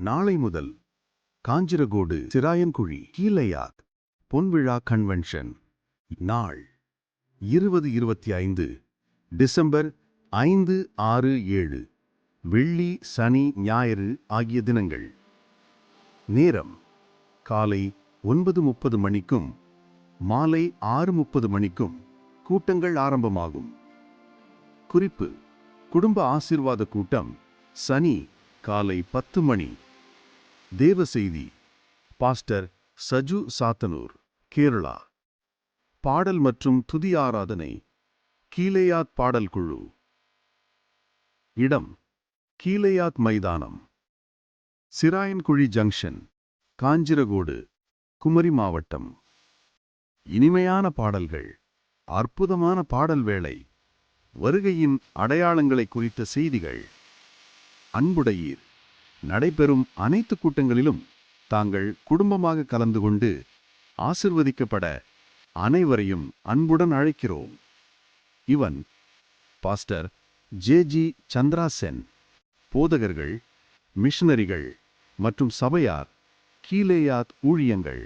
நாளை முதல் காஞ்சிரகோடு சிராயன்குழி கீழையாத் பொன்விழா கன்வென்ஷன். நாள் 2025 டிசம்பர் 5, 6, 7 வெள்ளி, சனி, ஞாயிறு ஆகிய தினங்கள். நேரம் காலை 9:30 மணிக்கும் மாலை 6:30 மணிக்கும் கூட்டங்கள் ஆரம்பமாகும். குறிப்பு: குடும்ப ஆசீர்வாத கூட்டம் சனி காலை 10 மணி. தேவ செய்தி பாஸ்டர் சஜு சாத்தனூர், கேரளா. பாடல் மற்றும் துதி ஆராதனை கீழையாத் பாடல் குழு. இடம் கீழையாத் மைதானம், சிராயன்குழி ஜங்ஷன், காஞ்சிரகோடு, குமரி மாவட்டம். இனிமையான பாடல்கள், அற்புதமான பாடல் வேளை, வருகையின் அடையாளங்களை குறித்த செய்திகள். அன்புடையீர், நடைபெறும் அனைத்து கூட்டங்களிலும் தாங்கள் குடும்பமாக கலந்து கொண்டு ஆசிர்வதிக்கப்பட அனைவரையும் அன்புடன் அழைக்கிறோம். இவன் பாஸ்டர் ஜே.ஜி. சந்திரா சென். போதகர்கள், மிஷனரிகள் மற்றும் சபையார், கீழையாத் ஊழியங்கள்.